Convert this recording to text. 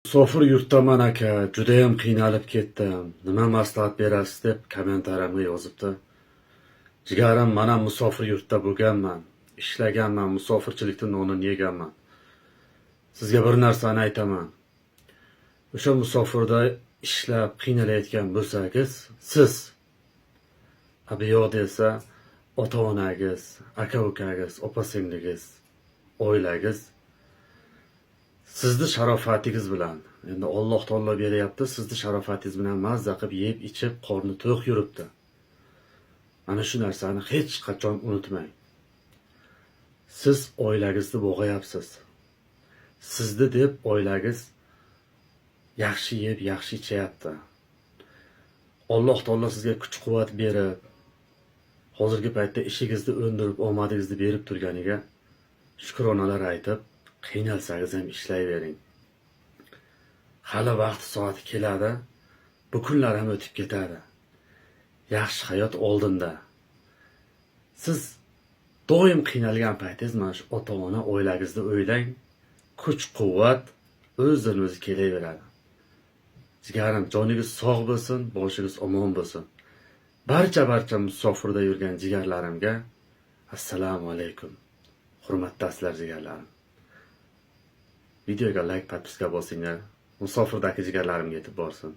Musofir yurtdaman aka, judayam qiynalib ketdim. Nima maslahat berasiz deb kommentariyaga yozibdi. Jigarim, mana musofir yurtda bo'lganman, ishlaganman, musofirchilikda nonini yeganman. Sizga bir narsani aytaman. O'sha musofirda ishlab qiynalayotgan bo'lsangiz, siz bu yoqda esa ota-onangiz, aka-ukangiz, opa-singligiz, oilangiz sizni sharofatingiz bilan, endi Alloh taolo beryapti, sizni sharofatingiz bilan mazza qilib yeb, ichib, qorni to'q yuribdi. Mana shu narsani hech qachon unutmang. Siz oilangizni bo'g'ayapsiz. Sizni deb oilangiz yaxshi yeb, yaxshi ichyapti. Alloh taolo sizga kuch-quvvat berib, hozirgi paytda ishingizni o'ndirib, omadingizni berib turganiga shukronalar aytib, qiynalsangiz ham ishlayvering. Hali vaqt soati keladi, bu kunlar ham o'tib ketadi. Yaxshi hayot oldinda. Siz doim qiynalgan paytingiz mana shu ota-ona oilangizni o'ylang, kuch-quvvat o'zidan-o'zi kelaveradi. Jigarim, joningiz sog' bo'lsin, boshingiz omon bo'lsin. Barcha musofirda yurgan jigarlarimga assalomu alaykum. Hurmatli aslar jigarlarim. Videoga like, podpiska bosinglar. Musofirdagi jigarlarimga yetib borsin.